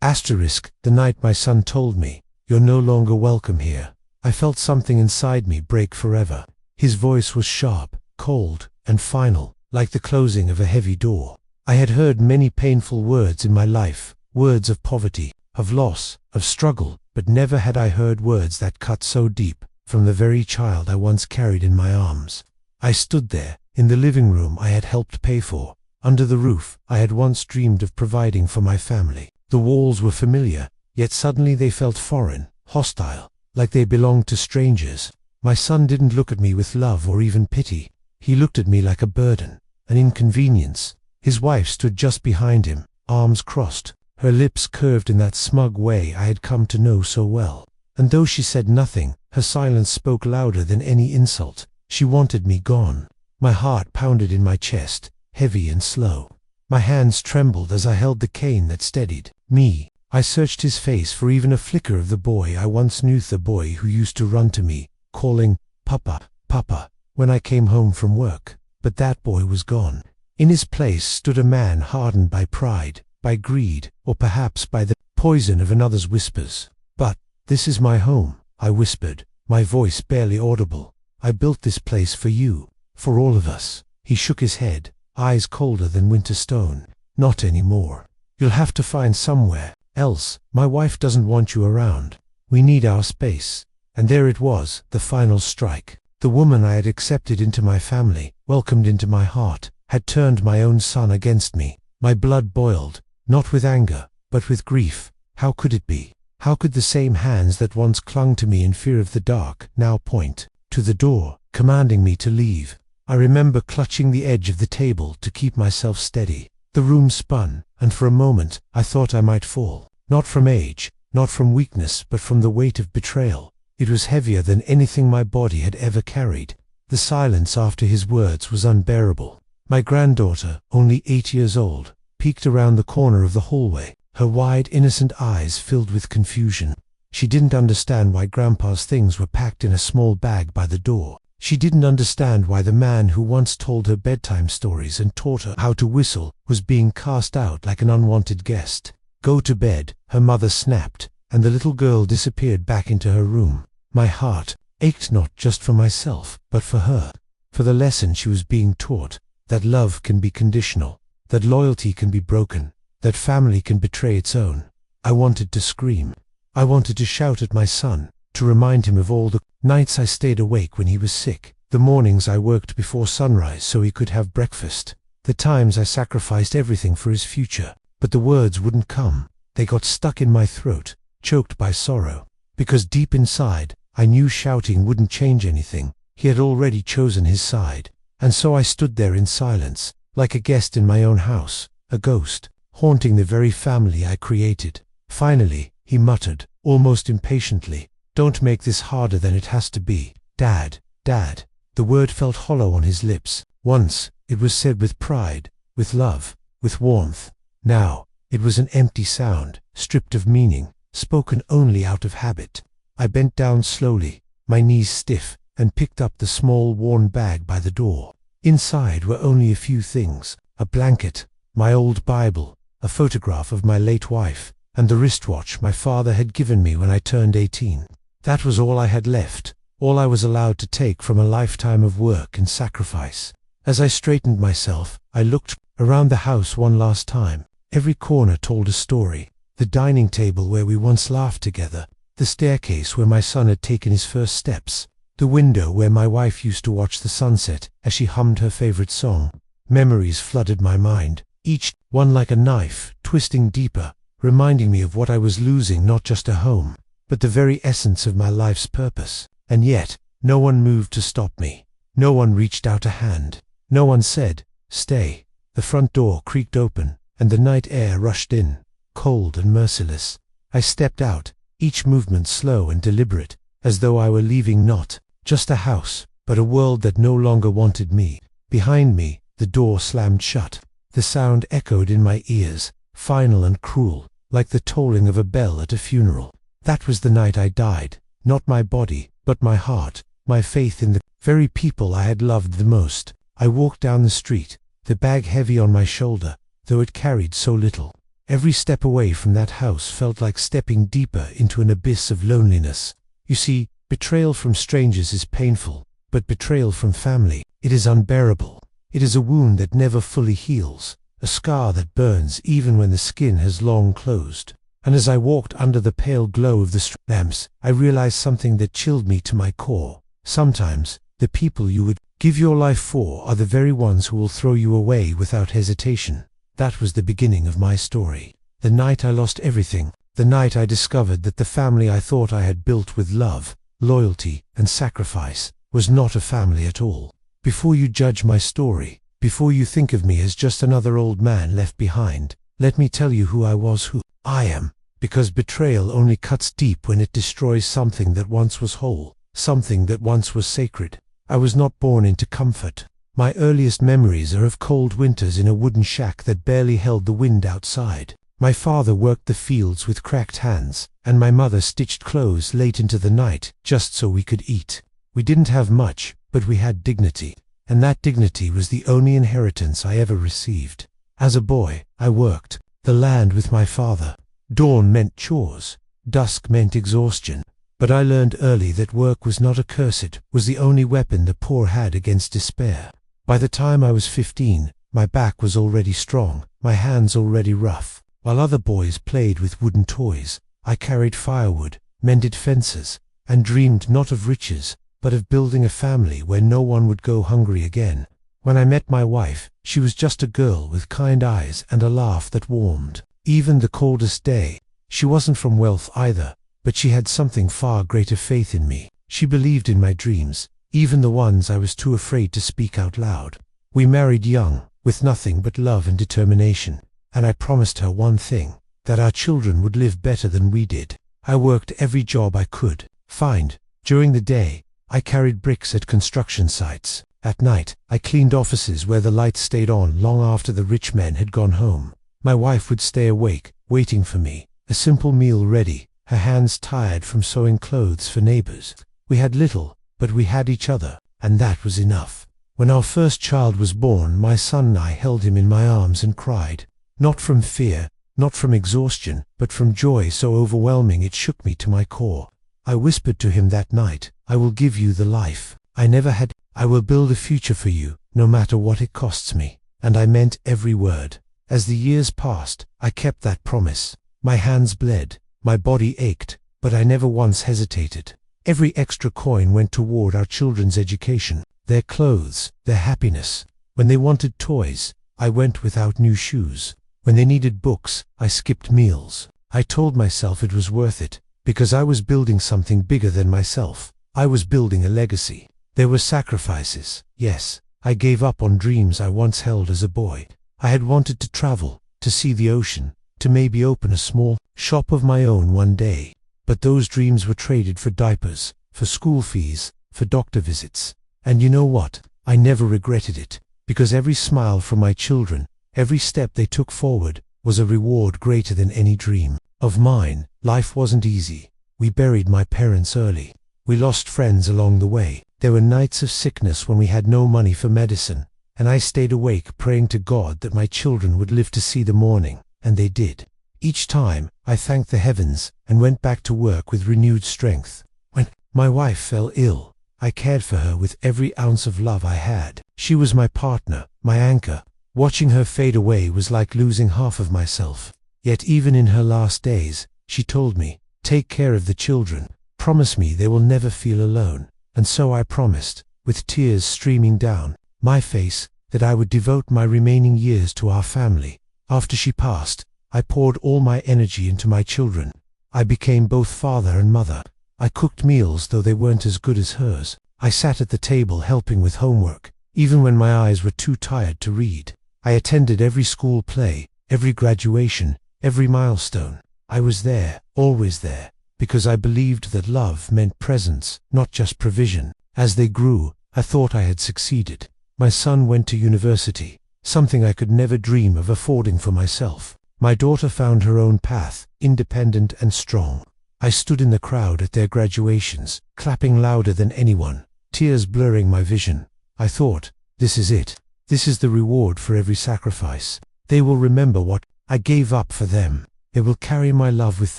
The night my son told me, "You're no longer welcome here," I felt something inside me break forever. His voice was sharp, cold, and final, like the closing of a heavy door. I had heard many painful words in my life, words of poverty, of loss, of struggle, but never had I heard words that cut so deep, from the very child I once carried in my arms. I stood there, in the living room I had helped pay for, under the roof I had once dreamed of providing for my family. The walls were familiar, yet suddenly they felt foreign, hostile, like they belonged to strangers. My son didn't look at me with love or even pity. He looked at me like a burden, an inconvenience. His wife stood just behind him, arms crossed, her lips curved in that smug way I had come to know so well. And though she said nothing, her silence spoke louder than any insult. She wanted me gone. My heart pounded in my chest, heavy and slow. My hands trembled as I held the cane that steadied me. I searched his face for even a flicker of the boy I once knew, the boy who used to run to me, calling, "Papa, Papa," when I came home from work. But that boy was gone. In his place stood a man hardened by pride, by greed, or perhaps by the poison of another's whispers. "But this is my home," I whispered, my voice barely audible. "I built this place for you, for all of us." He shook his head, eyes colder than winter stone. "Not anymore. You'll have to find somewhere else. My wife doesn't want you around. We need our space." And there it was, the final strike. The woman I had accepted into my family, welcomed into my heart, had turned my own son against me. My blood boiled, not with anger, but with grief. How could it be? How could the same hands that once clung to me in fear of the dark now point to the door, commanding me to leave? I remember clutching the edge of the table to keep myself steady. The room spun, and for a moment I thought I might fall. Not from age, not from weakness, but from the weight of betrayal. It was heavier than anything my body had ever carried. The silence after his words was unbearable. My granddaughter, only 8 years old, peeked around the corner of the hallway, her wide, innocent eyes filled with confusion. She didn't understand why Grandpa's things were packed in a small bag by the door. She didn't understand why the man who once told her bedtime stories and taught her how to whistle was being cast out like an unwanted guest. "Go to bed," her mother snapped, and the little girl disappeared back into her room. My heart ached not just for myself, but for her, for the lesson she was being taught, that love can be conditional, that loyalty can be broken, that family can betray its own. I wanted to scream. I wanted to shout at my son, to remind him of all the nights I stayed awake when he was sick, the mornings I worked before sunrise so he could have breakfast, the times I sacrificed everything for his future. But the words wouldn't come. They got stuck in my throat, choked by sorrow. Because deep inside, I knew shouting wouldn't change anything. He had already chosen his side. And so I stood there in silence, like a guest in my own house, a ghost, haunting the very family I created. Finally, he muttered, almost impatiently, "Don't make this harder than it has to be. Dad, Dad." The word felt hollow on his lips. Once, it was said with pride, with love, with warmth. Now, it was an empty sound, stripped of meaning, spoken only out of habit. I bent down slowly, my knees stiff, and picked up the small worn bag by the door. Inside were only a few things: a blanket, my old Bible, a photograph of my late wife, and the wristwatch my father had given me when I turned 18. That was all I had left, all I was allowed to take from a lifetime of work and sacrifice. As I straightened myself, I looked around the house one last time. Every corner told a story. The dining table where we once laughed together, the staircase where my son had taken his first steps, the window where my wife used to watch the sunset as she hummed her favorite song. Memories flooded my mind, each one like a knife, twisting deeper, reminding me of what I was losing, not just a home, but the very essence of my life's purpose. And yet, no one moved to stop me. No one reached out a hand. No one said, "Stay." The front door creaked open, and the night air rushed in, cold and merciless. I stepped out, each movement slow and deliberate, as though I were leaving not just a house, but a world that no longer wanted me. Behind me, the door slammed shut. The sound echoed in my ears, final and cruel, like the tolling of a bell at a funeral. That was the night I died, not my body, but my heart, my faith in the very people I had loved the most. I walked down the street, the bag heavy on my shoulder, though it carried so little. Every step away from that house felt like stepping deeper into an abyss of loneliness. You see, betrayal from strangers is painful, but betrayal from family, it is unbearable. It is a wound that never fully heals, a scar that burns even when the skin has long closed. And as I walked under the pale glow of the street lamps, I realized something that chilled me to my core. Sometimes, the people you would give your life for are the very ones who will throw you away without hesitation. That was the beginning of my story. The night I lost everything, the night I discovered that the family I thought I had built with love, loyalty, and sacrifice was not a family at all. Before you judge my story, before you think of me as just another old man left behind, let me tell you who I was, who I am, because betrayal only cuts deep when it destroys something that once was whole, something that once was sacred. I was not born into comfort. My earliest memories are of cold winters in a wooden shack that barely held the wind outside. My father worked the fields with cracked hands, and my mother stitched clothes late into the night just so we could eat. We didn't have much, but we had dignity, and that dignity was the only inheritance I ever received. As a boy, I worked the land with my father. Dawn meant chores, dusk meant exhaustion, but I learned early that work was not a curse, it was the only weapon the poor had against despair. By the time I was 15, my back was already strong, my hands already rough. While other boys played with wooden toys, I carried firewood, mended fences, and dreamed not of riches, but of building a family where no one would go hungry again. When I met my wife, she was just a girl with kind eyes and a laugh that warmed even the coldest day. She wasn't from wealth either, but she had something far greater faith in me. She believed in my dreams, even the ones I was too afraid to speak out loud. We married young, with nothing but love and determination, and I promised her one thing, that our children would live better than we did. I worked every job I could find. During the day, I carried bricks at construction sites. At night, I cleaned offices where the lights stayed on long after the rich men had gone home. My wife would stay awake, waiting for me, a simple meal ready, her hands tired from sewing clothes for neighbors. We had little, but we had each other, and that was enough. When our first child was born, my son and I held him in my arms and cried, not from fear, not from exhaustion, but from joy so overwhelming it shook me to my core. I whispered to him that night, I will give you the life I never had. I will build a future for you, no matter what it costs me. And I meant every word. As the years passed, I kept that promise. My hands bled, my body ached, but I never once hesitated. Every extra coin went toward our children's education, their clothes, their happiness. When they wanted toys, I went without new shoes. When they needed books, I skipped meals. I told myself it was worth it, because I was building something bigger than myself. I was building a legacy. There were sacrifices, yes. I gave up on dreams I once held as a boy. I had wanted to travel, to see the ocean, to maybe open a small shop of my own one day. But those dreams were traded for diapers, for school fees, for doctor visits. And you know what? I never regretted it, because every smile from my children, every step they took forward, was a reward greater than any dream of mine. Life wasn't easy. We buried my parents early. We lost friends along the way. There were nights of sickness when we had no money for medicine, and I stayed awake praying to God that my children would live to see the morning, and they did. Each time, I thanked the heavens and went back to work with renewed strength. When my wife fell ill, I cared for her with every ounce of love I had. She was my partner, my anchor. Watching her fade away was like losing half of myself. Yet even in her last days, she told me, take care of the children. Promise me they will never feel alone. And so I promised, with tears streaming down my face, that I would devote my remaining years to our family. After she passed, I poured all my energy into my children. I became both father and mother. I cooked meals though they weren't as good as hers. I sat at the table helping with homework, even when my eyes were too tired to read. I attended every school play, every graduation, every milestone. I was there, always there, because I believed that love meant presence, not just provision. As they grew, I thought I had succeeded. My son went to university, something I could never dream of affording for myself. My daughter found her own path, independent and strong. I stood in the crowd at their graduations, clapping louder than anyone, tears blurring my vision. I thought, this is it. This is the reward for every sacrifice. They will remember what I gave up for them. They will carry my love with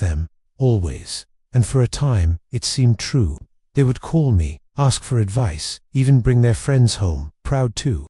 them, always. And for a time, it seemed true. They would call me, ask for advice, even bring their friends home, proud too.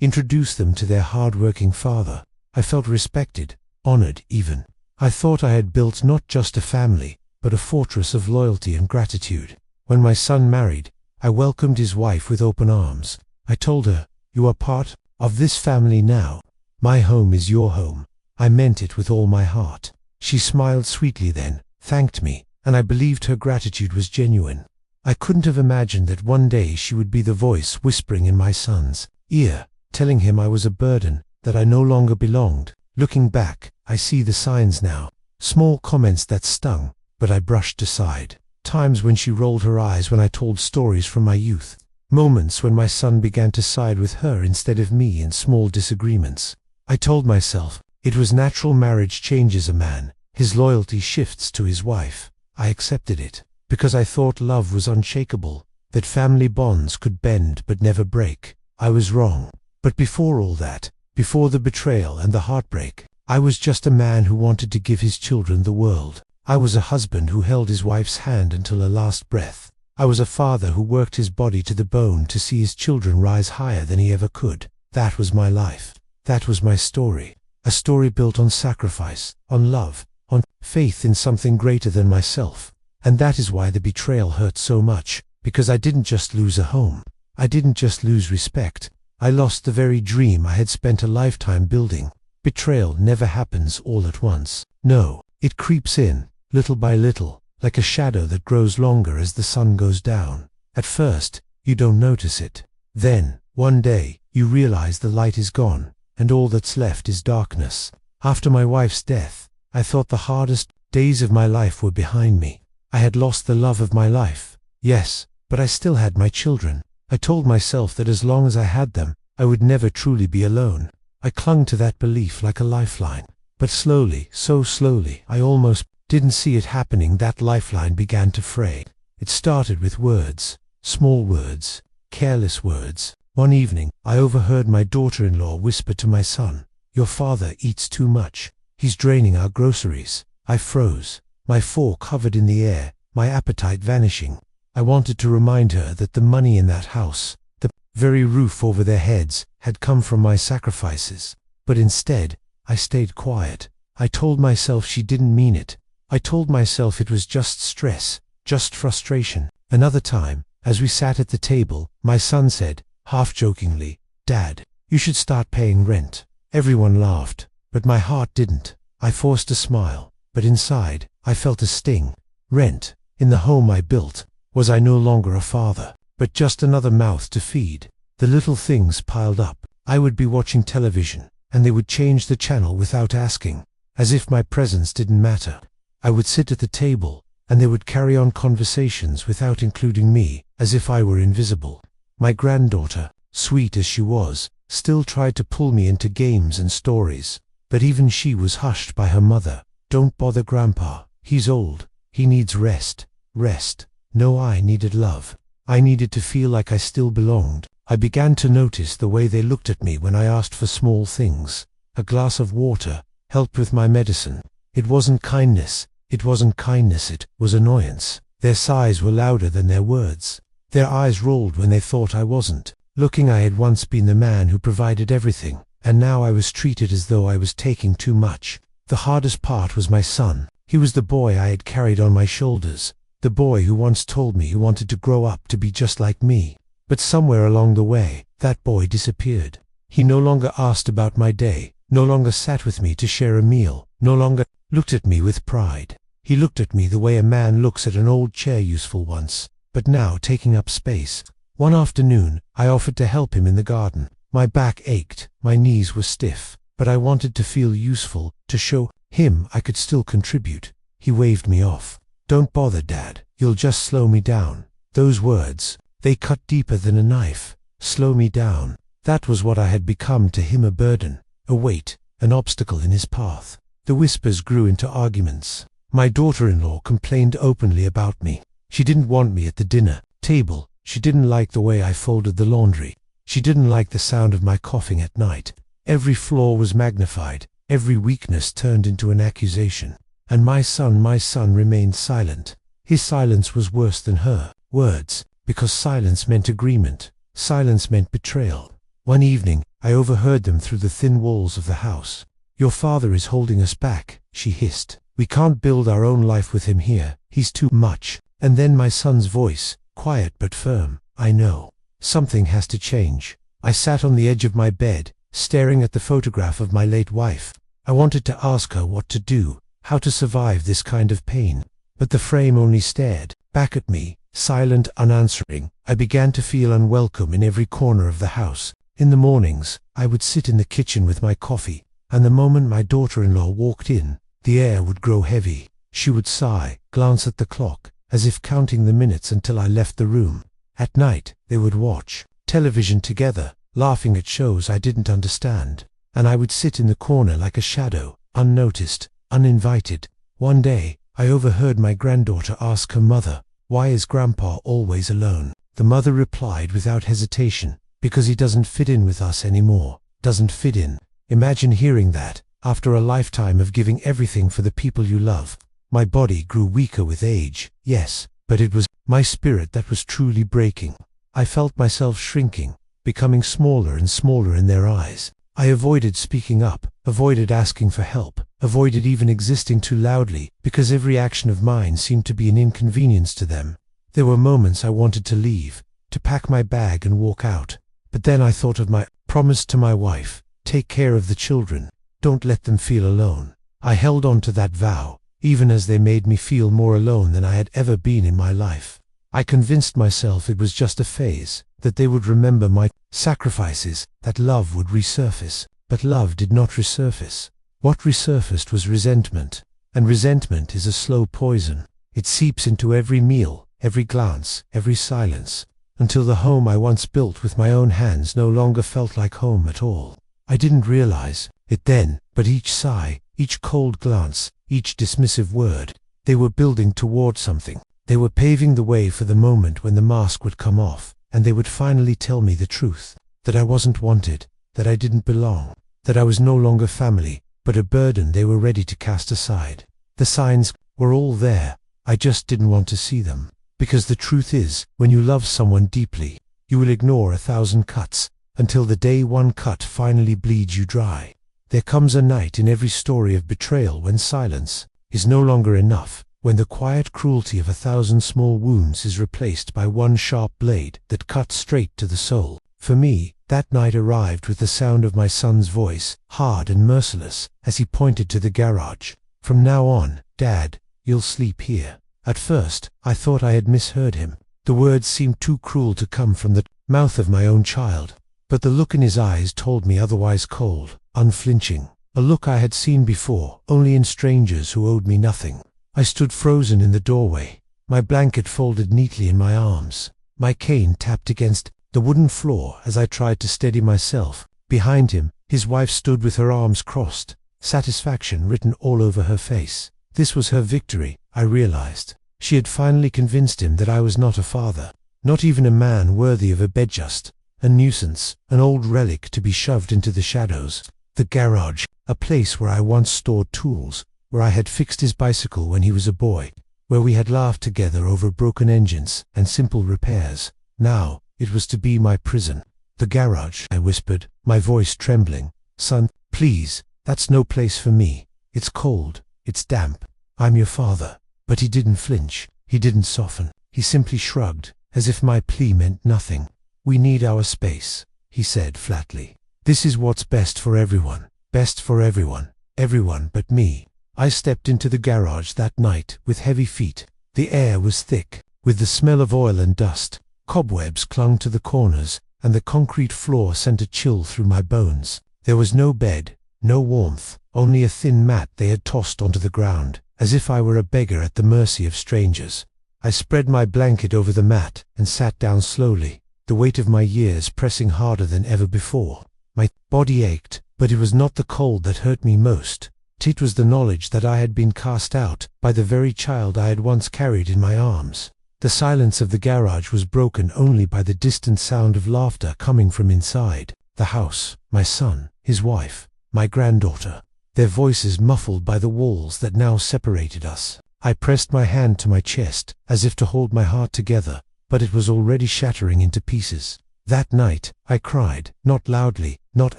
Introduce them to their hard-working father. I felt respected, honored even. I thought I had built not just a family, but a fortress of loyalty and gratitude. When my son married, I welcomed his wife with open arms. I told her, "You are part of this family now. My home is your home." I meant it with all my heart. She smiled sweetly then, thanked me, and I believed her gratitude was genuine. I couldn't have imagined that one day she would be the voice whispering in my son's ear, telling him I was a burden, that I no longer belonged. Looking back, I see the signs now. Small comments that stung, but I brushed aside. Times when she rolled her eyes when I told stories from my youth. Moments when my son began to side with her instead of me in small disagreements. I told myself, it was natural. Marriage changes a man. His loyalty shifts to his wife. I accepted it, because I thought love was unshakable, that family bonds could bend but never break. I was wrong. But before all that, before the betrayal and the heartbreak, I was just a man who wanted to give his children the world. I was a husband who held his wife's hand until her last breath. I was a father who worked his body to the bone to see his children rise higher than he ever could. That was my life. That was my story. A story built on sacrifice, on love, on faith in something greater than myself. And that is why the betrayal hurt so much, because I didn't just lose a home. I didn't just lose respect. I lost the very dream I had spent a lifetime building. Betrayal never happens all at once. No, it creeps in, little by little, like a shadow that grows longer as the sun goes down. At first, you don't notice it. Then, one day, you realize the light is gone, and all that's left is darkness. After my wife's death, I thought the hardest days of my life were behind me. I had lost the love of my life. Yes, but I still had my children. I told myself that as long as I had them, I would never truly be alone. I clung to that belief like a lifeline. But slowly, so slowly, I almost didn't see it happening. That lifeline began to fray. It started with words, small words, careless words. One evening, I overheard my daughter-in-law whisper to my son, "Your father eats too much. He's draining our groceries." I froze, my fork hovered in the air, my appetite vanishing. I wanted to remind her that the money in that house, the very roof over their heads, had come from my sacrifices. But instead, I stayed quiet. I told myself she didn't mean it. I told myself it was just stress, just frustration. Another time, as we sat at the table, my son said, half jokingly, "Dad, you should start paying rent." Everyone laughed, but my heart didn't. I forced a smile, but inside, I felt a sting. Rent, in the home I built. Was I no longer a father, but just another mouth to feed? The little things piled up. I would be watching television, and they would change the channel without asking, as if my presence didn't matter. I would sit at the table, and they would carry on conversations without including me, as if I were invisible. My granddaughter, sweet as she was, still tried to pull me into games and stories, but even she was hushed by her mother. "Don't bother Grandpa. He's old. He needs rest." Rest. No, I needed love. I needed to feel like I still belonged. I began to notice the way they looked at me when I asked for small things. A glass of water, help with my medicine. It wasn't kindness. It wasn't kindness, it was annoyance. Their sighs were louder than their words. Their eyes rolled when they thought I wasn't. Looking, I had once been the man who provided everything, and now I was treated as though I was taking too much. The hardest part was my son. He was the boy I had carried on my shoulders. The boy who once told me he wanted to grow up to be just like me. But somewhere along the way, that boy disappeared. He no longer asked about my day, no longer sat with me to share a meal, no longer looked at me with pride. He looked at me the way a man looks at an old chair, useful once, but now taking up space. One afternoon, I offered to help him in the garden. My back ached, my knees were stiff, but I wanted to feel useful, to show him I could still contribute. He waved me off. "Don't bother, Dad. You'll just slow me down." Those words, they cut deeper than a knife. Slow me down. That was what I had become to him, a burden, a weight, an obstacle in his path. The whispers grew into arguments. My daughter-in-law complained openly about me. She didn't want me at the dinner table. She didn't like the way I folded the laundry. She didn't like the sound of my coughing at night. Every flaw was magnified. Every weakness turned into an accusation. And my son remained silent. His silence was worse than her words, because silence meant agreement. Silence meant betrayal. One evening, I overheard them through the thin walls of the house. "Your father is holding us back," she hissed. "We can't build our own life with him here. He's too much." And then my son's voice, quiet but firm, "I know. Something has to change." I sat on the edge of my bed, staring at the photograph of my late wife. I wanted to ask her what to do, how to survive this kind of pain. But the frame only stared back at me, silent, unanswering. I began to feel unwelcome in every corner of the house. In the mornings, I would sit in the kitchen with my coffee, and the moment my daughter-in-law walked in, the air would grow heavy. She would sigh, glance at the clock, as if counting the minutes until I left the room. At night, they would watch television together, laughing at shows I didn't understand, and I would sit in the corner like a shadow, unnoticed, uninvited. One day, I overheard my granddaughter ask her mother, "Why is Grandpa always alone?" The mother replied without hesitation, "Because he doesn't fit in with us anymore." Doesn't fit in. Imagine hearing that, after a lifetime of giving everything for the people you love. My body grew weaker with age, yes, but it was my spirit that was truly breaking. I felt myself shrinking, becoming smaller and smaller in their eyes. I avoided speaking up, avoided asking for help, avoided even existing too loudly, because every action of mine seemed to be an inconvenience to them. There were moments I wanted to leave, to pack my bag and walk out. But then I thought of my promise to my wife: take care of the children, don't let them feel alone. I held on to that vow, even as they made me feel more alone than I had ever been in my life. I convinced myself it was just a phase, that they would remember my sacrifices, that love would resurface. But love did not resurface. What resurfaced was resentment, and resentment is a slow poison. It seeps into every meal, every glance, every silence, until the home I once built with my own hands no longer felt like home at all. I didn't realize it then, but each sigh, each cold glance, each dismissive word, they were building toward something. They were paving the way for the moment when the mask would come off, and they would finally tell me the truth, that I wasn't wanted, that I didn't belong, that I was no longer family, but a burden they were ready to cast aside. The signs were all there, I just didn't want to see them. Because the truth is, when you love someone deeply, you will ignore 1,000 cuts, until the day one cut finally bleeds you dry. There comes a night in every story of betrayal when silence is no longer enough, when the quiet cruelty of 1,000 small wounds is replaced by one sharp blade that cuts straight to the soul. For me, that night arrived with the sound of my son's voice, hard and merciless, as he pointed to the garage. "From now on, Dad, you'll sleep here." At first, I thought I had misheard him. The words seemed too cruel to come from the mouth of my own child. But the look in his eyes told me otherwise, cold, unflinching. A look I had seen before, only in strangers who owed me nothing. I stood frozen in the doorway, my blanket folded neatly in my arms. My cane tapped against the wooden floor as I tried to steady myself. Behind him, his wife stood with her arms crossed, satisfaction written all over her face. This was her victory, I realized. She had finally convinced him that I was not a father, not even a man worthy of a bed, just a nuisance, an old relic to be shoved into the shadows. The garage, a place where I once stored tools, where I had fixed his bicycle when he was a boy, where we had laughed together over broken engines and simple repairs. Now, it was to be my prison. "The garage," I whispered, my voice trembling. "Son, please, that's no place for me. It's cold, it's damp. I'm your father." But he didn't flinch, he didn't soften. He simply shrugged, as if my plea meant nothing. "We need our space," he said flatly. "This is what's best for everyone. Best for everyone. Everyone but me." I stepped into the garage that night with heavy feet. The air was thick, with the smell of oil and dust. Cobwebs clung to the corners, and the concrete floor sent a chill through my bones. There was no bed, no warmth, only a thin mat they had tossed onto the ground, as if I were a beggar at the mercy of strangers. I spread my blanket over the mat and sat down slowly, the weight of my years pressing harder than ever before. My body ached, but it was not the cold that hurt me most. It was the knowledge that I had been cast out by the very child I had once carried in my arms. The silence of the garage was broken only by the distant sound of laughter coming from inside the house. My son, his wife, my granddaughter. their voices muffled by the walls that now separated us. I pressed my hand to my chest, as if to hold my heart together, but it was already shattering into pieces. That night, I cried, not loudly, not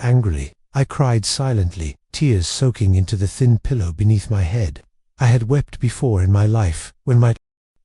angrily. I cried silently, tears soaking into the thin pillow beneath my head. I had wept before in my life, when my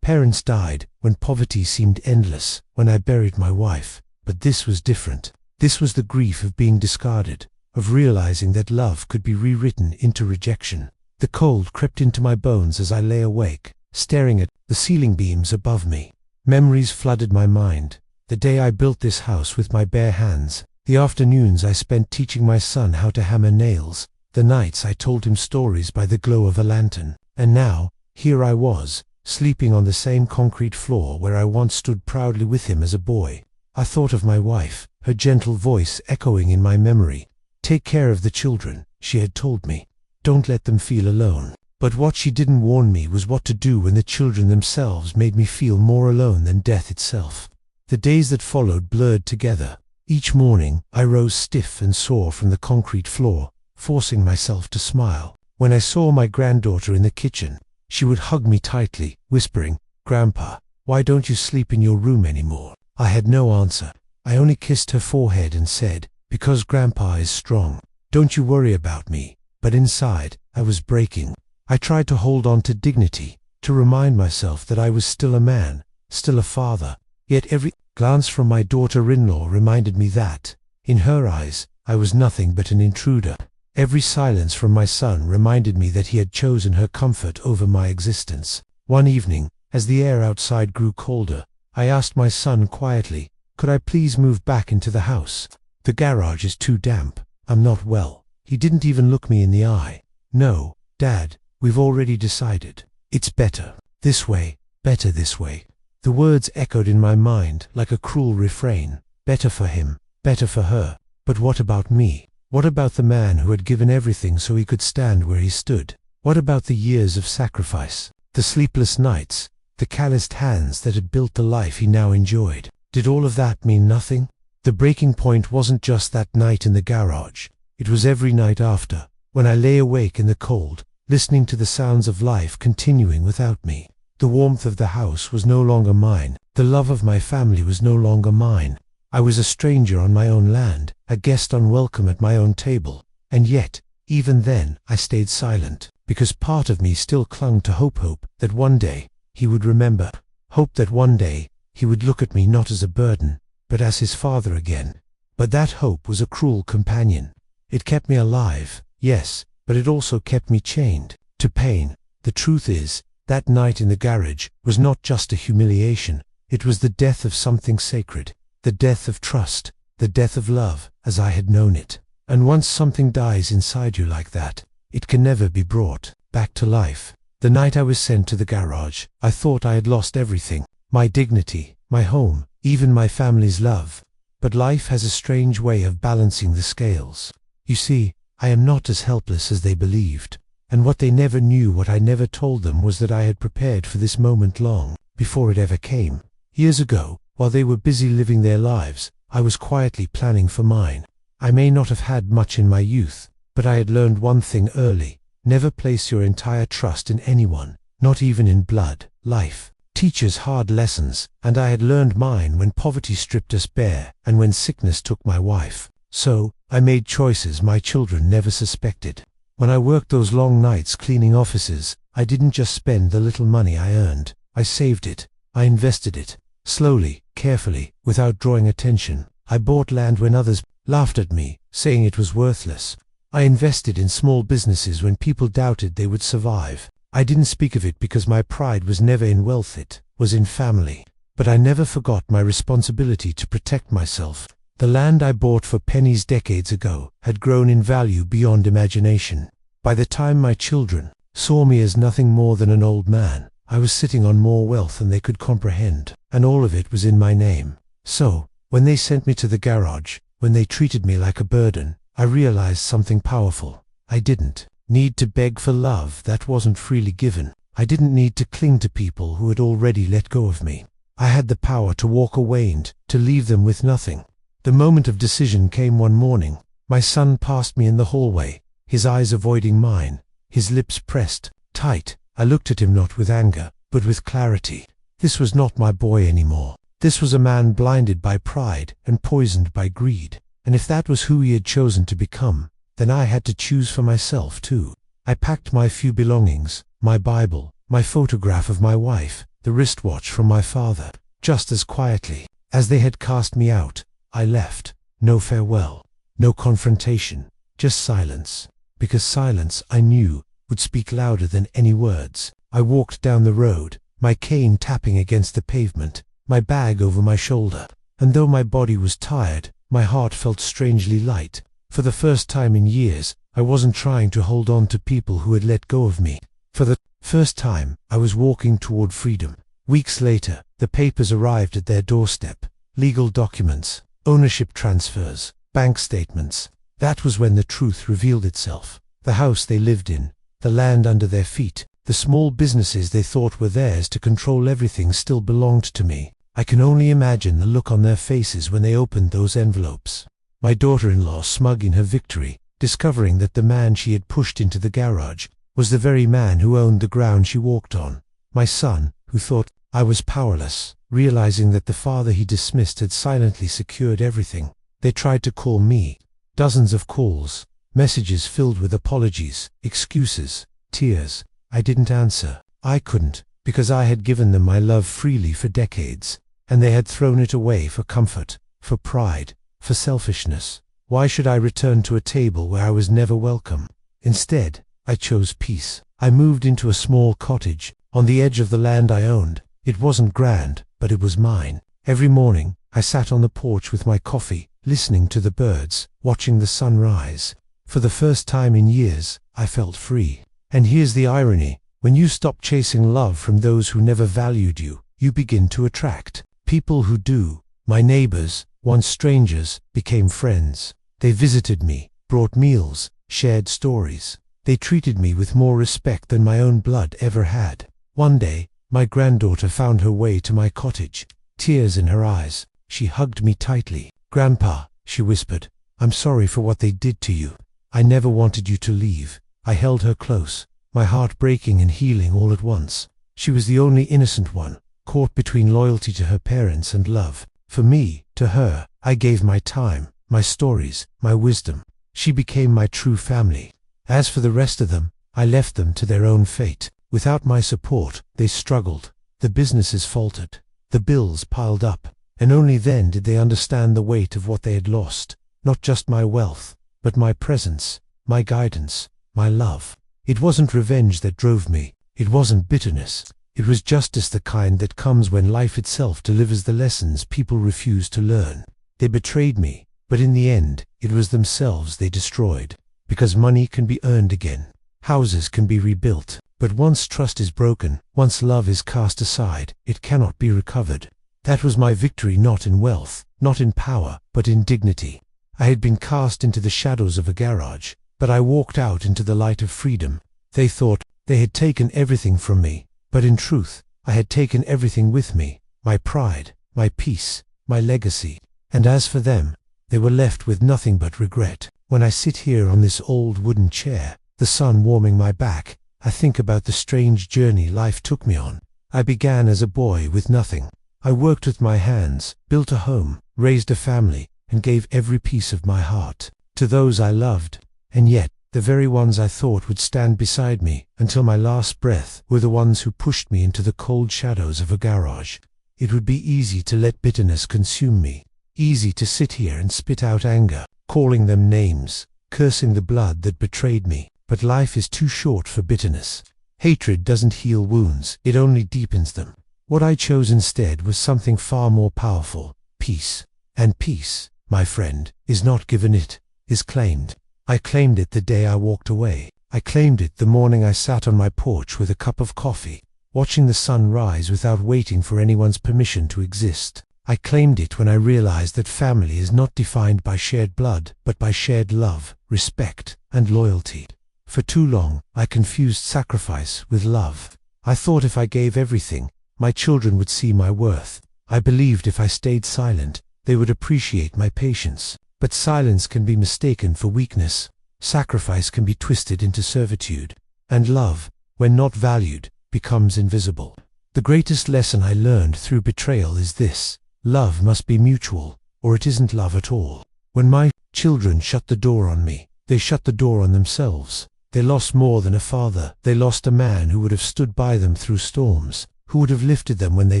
parents died, when poverty seemed endless, when I buried my wife. But this was different. This was the grief of being discarded, of realizing that love could be rewritten into rejection. The cold crept into my bones as I lay awake, staring at the ceiling beams above me. Memories flooded my mind. The day I built this house with my bare hands, the afternoons I spent teaching my son how to hammer nails, the nights I told him stories by the glow of a lantern. And now, here I was, sleeping on the same concrete floor where I once stood proudly with him as a boy. I thought of my wife, her gentle voice echoing in my memory. Take care of the children, she had told me. Don't let them feel alone. But what she didn't warn me was what to do when the children themselves made me feel more alone than death itself. The days that followed blurred together. Each morning, I rose stiff and sore from the concrete floor, forcing myself to smile. When I saw my granddaughter in the kitchen, she would hug me tightly, whispering, "Grandpa, why don't you sleep in your room anymore?" I had no answer. I only kissed her forehead and said, "Because Grandpa is strong. Don't you worry about me." But inside, I was breaking. I tried to hold on to dignity, to remind myself that I was still a man, still a father. Yet every glance from my daughter-in-law reminded me that, in her eyes, I was nothing but an intruder. Every silence from my son reminded me that he had chosen her comfort over my existence. One evening, as the air outside grew colder, I asked my son quietly, "Could I please move back into the house? The garage is too damp. I'm not well." He didn't even look me in the eye. "No, Dad, we've already decided. It's better this way, better this way." The words echoed in my mind like a cruel refrain. Better for him, better for her. But what about me? What about the man who had given everything so he could stand where he stood? What about the years of sacrifice, the sleepless nights, the calloused hands that had built the life he now enjoyed? Did all of that mean nothing? The breaking point wasn't just that night in the garage. It was every night after, when I lay awake in the cold, listening to the sounds of life continuing without me. The warmth of the house was no longer mine. The love of my family was no longer mine. I was a stranger on my own land, a guest unwelcome at my own table. And yet, even then, I stayed silent, because part of me still clung to hope that one day he would remember. Hope that one day he would look at me not as a burden, but as his father again. But that hope was a cruel companion. It kept me alive, yes, but it also kept me chained to pain. The truth is, that night in the garage was not just a humiliation. It was the death of something sacred, the death of trust, the death of love, as I had known it. And once something dies inside you like that, it can never be brought back to life. The night I was sent to the garage, I thought I had lost everything, my dignity, my home, even my family's love. But life has a strange way of balancing the scales. You see, I am not as helpless as they believed. And what they never knew, what I never told them, was that I had prepared for this moment long before it ever came. Years ago, while they were busy living their lives, I was quietly planning for mine. I may not have had much in my youth, but I had learned one thing early: never place your entire trust in anyone, not even in blood. Life teaches hard lessons, and I had learned mine when poverty stripped us bare, and when sickness took my wife. So, I made choices my children never suspected. When I worked those long nights cleaning offices, I didn't just spend the little money I earned. I saved it. I invested it. Slowly, carefully, without drawing attention. I bought land when others laughed at me, saying it was worthless. I invested in small businesses when people doubted they would survive. I didn't speak of it because my pride was never in wealth, it was in family. But I never forgot my responsibility to protect myself. The land I bought for pennies decades ago had grown in value beyond imagination. By the time my children saw me as nothing more than an old man, I was sitting on more wealth than they could comprehend, and all of it was in my name. So, when they sent me to the garage, when they treated me like a burden, I realized something powerful. I didn't need to beg for love that wasn't freely given. I didn't need to cling to people who had already let go of me. I had the power to walk away and to leave them with nothing. The moment of decision came one morning. My son passed me in the hallway, his eyes avoiding mine, his lips pressed tight. I looked at him not with anger, but with clarity. This was not my boy anymore. This was a man blinded by pride and poisoned by greed. And if that was who he had chosen to become, then I had to choose for myself too. I packed my few belongings, my Bible, my photograph of my wife, the wristwatch from my father. Just as quietly as they had cast me out, I left. No farewell, no confrontation, just silence. Because silence, I knew, would speak louder than any words. I walked down the road, my cane tapping against the pavement, my bag over my shoulder. And though my body was tired, my heart felt strangely light. For the first time in years, I wasn't trying to hold on to people who had let go of me. For the first time, I was walking toward freedom. Weeks later, the papers arrived at their doorstep. Legal documents, ownership transfers, bank statements. That was when the truth revealed itself. The house they lived in, the land under their feet, the small businesses they thought were theirs to control everything still belonged to me. I can only imagine the look on their faces when they opened those envelopes. My daughter-in-law smug in her victory, discovering that the man she had pushed into the garage was the very man who owned the ground she walked on. My son, who thought I was powerless, realizing that the father he dismissed had silently secured everything. They tried to call me. Dozens of calls, messages filled with apologies, excuses, tears. I didn't answer. I couldn't, because I had given them my love freely for decades, and they had thrown it away for comfort, for pride, for selfishness. Why should I return to a table where I was never welcome? Instead, I chose peace. I moved into a small cottage, on the edge of the land I owned. It wasn't grand, but it was mine. Every morning, I sat on the porch with my coffee, listening to the birds, watching the sun rise. For the first time in years, I felt free. And here's the irony. When you stop chasing love from those who never valued you, you begin to attract people who do. My neighbors, once strangers, became friends. They visited me, brought meals, shared stories. They treated me with more respect than my own blood ever had. One day, my granddaughter found her way to my cottage, tears in her eyes. She hugged me tightly. "Grandpa," she whispered, "I'm sorry for what they did to you. I never wanted you to leave." I held her close, my heart breaking and healing all at once. She was the only innocent one, caught between loyalty to her parents and love. For me, to her, I gave my time, my stories, my wisdom. She became my true family. As for the rest of them, I left them to their own fate. Without my support, they struggled. The businesses faltered. The bills piled up. And only then did they understand the weight of what they had lost. Not just my wealth, but my presence, my guidance, my love. It wasn't revenge that drove me. It wasn't bitterness. It was justice, the kind that comes when life itself delivers the lessons people refuse to learn. They betrayed me, but in the end, it was themselves they destroyed. Because money can be earned again. Houses can be rebuilt. But once trust is broken, once love is cast aside, it cannot be recovered. That was my victory, not in wealth, not in power, but in dignity. I had been cast into the shadows of a garage, but I walked out into the light of freedom. They thought they had taken everything from me, but in truth, I had taken everything with me, my pride, my peace, my legacy. And as for them, they were left with nothing but regret. When I sit here on this old wooden chair, the sun warming my back, I think about the strange journey life took me on. I began as a boy with nothing. I worked with my hands, built a home, raised a family, and gave every piece of my heart to those I loved. And yet, the very ones I thought would stand beside me until my last breath were the ones who pushed me into the cold shadows of a garage. It would be easy to let bitterness consume me, easy to sit here and spit out anger, calling them names, cursing the blood that betrayed me. But life is too short for bitterness. Hatred doesn't heal wounds, it only deepens them. What I chose instead was something far more powerful, peace. And peace, my friend, is not given, it is claimed. I claimed it the day I walked away. I claimed it the morning I sat on my porch with a cup of coffee, watching the sun rise without waiting for anyone's permission to exist. I claimed it when I realized that family is not defined by shared blood, but by shared love, respect, and loyalty. For too long, I confused sacrifice with love. I thought if I gave everything, my children would see my worth. I believed if I stayed silent, they would appreciate my patience. But silence can be mistaken for weakness. Sacrifice can be twisted into servitude. And love, when not valued, becomes invisible. The greatest lesson I learned through betrayal is this: love must be mutual, or it isn't love at all. When my children shut the door on me, they shut the door on themselves. They lost more than a father. They lost a man who would have stood by them through storms, who would have lifted them when they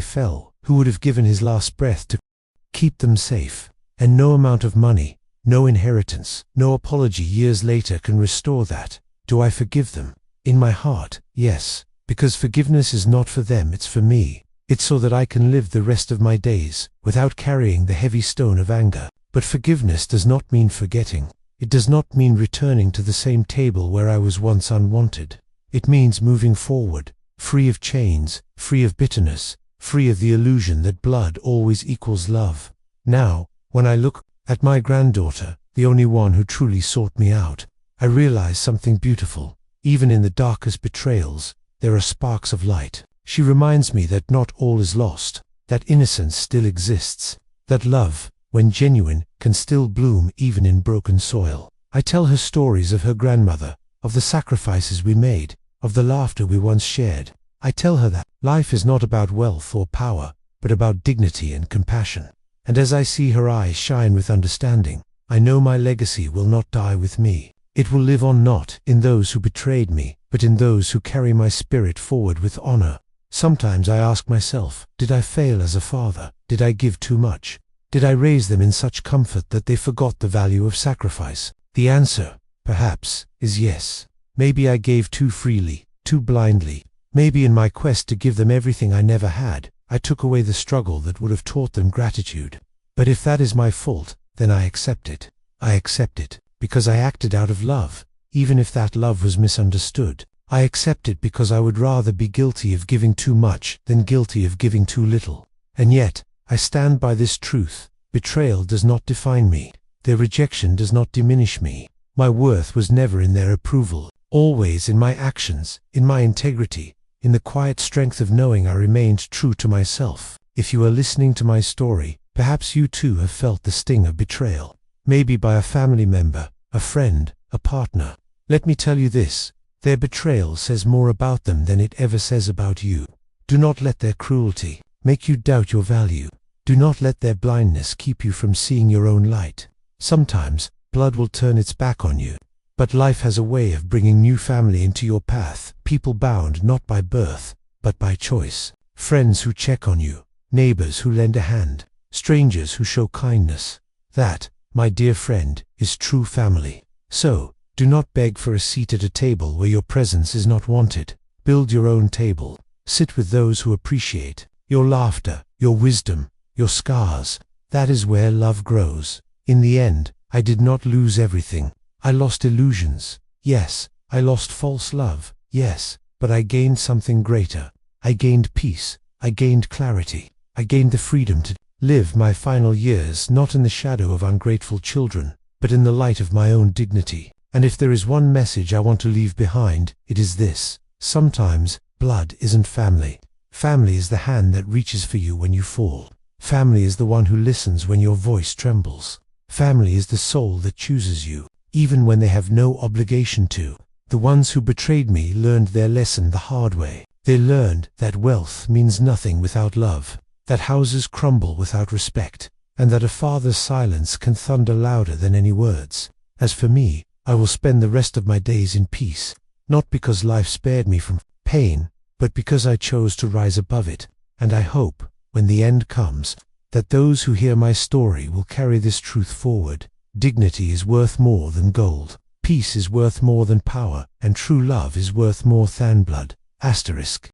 fell, who would have given his last breath to keep them safe. And no amount of money, no inheritance, no apology years later can restore that. Do I forgive them? In my heart, yes, because forgiveness is not for them, it's for me. It's so that I can live the rest of my days without carrying the heavy stone of anger. But forgiveness does not mean forgetting. It does not mean returning to the same table where I was once unwanted. It means moving forward, free of chains, free of bitterness, free of the illusion that blood always equals love. Now, when I look at my granddaughter, the only one who truly sought me out, I realize something beautiful. Even in the darkest betrayals, there are sparks of light. She reminds me that not all is lost, that innocence still exists, that love, when genuine, can still bloom even in broken soil. I tell her stories of her grandmother, of the sacrifices we made, of the laughter we once shared. I tell her that life is not about wealth or power, but about dignity and compassion. And as I see her eyes shine with understanding, I know my legacy will not die with me. It will live on, not in those who betrayed me, but in those who carry my spirit forward with honor. Sometimes I ask myself, did I fail as a father? Did I give too much? Did I raise them in such comfort that they forgot the value of sacrifice? The answer, perhaps, is yes. Maybe I gave too freely, too blindly. Maybe in my quest to give them everything I never had, I took away the struggle that would have taught them gratitude. But if that is my fault, then I accept it. I accept it, because I acted out of love, even if that love was misunderstood. I accept it because I would rather be guilty of giving too much than guilty of giving too little. And yet, I stand by this truth: betrayal does not define me. Their rejection does not diminish me. My worth was never in their approval, always in my actions, in my integrity, in the quiet strength of knowing I remained true to myself. If you are listening to my story, perhaps you too have felt the sting of betrayal. Maybe by a family member, a friend, a partner. Let me tell you this: their betrayal says more about them than it ever says about you. Do not let their cruelty make you doubt your value. Do not let their blindness keep you from seeing your own light. Sometimes, blood will turn its back on you. But life has a way of bringing new family into your path, people bound not by birth, but by choice. Friends who check on you, neighbors who lend a hand, strangers who show kindness. That, my dear friend, is true family. So, do not beg for a seat at a table where your presence is not wanted. Build your own table. Sit with those who appreciate your laughter, your wisdom, your scars. That is where love grows. In the end, I did not lose everything. I lost illusions. Yes, I lost false love. Yes, but I gained something greater. I gained peace. I gained clarity. I gained the freedom to live my final years not in the shadow of ungrateful children, but in the light of my own dignity. And if there is one message I want to leave behind, it is this: sometimes, blood isn't family. Family is the hand that reaches for you when you fall. Family is the one who listens when your voice trembles. Family is the soul that chooses you, even when they have no obligation to. The ones who betrayed me learned their lesson the hard way. They learned that wealth means nothing without love, that houses crumble without respect, and that a father's silence can thunder louder than any words. As for me, I will spend the rest of my days in peace, not because life spared me from pain, but because I chose to rise above it. And I hope, when the end comes, that those who hear my story will carry this truth forward. Dignity is worth more than gold. Peace is worth more than power, and true love is worth more than blood. Asterisk.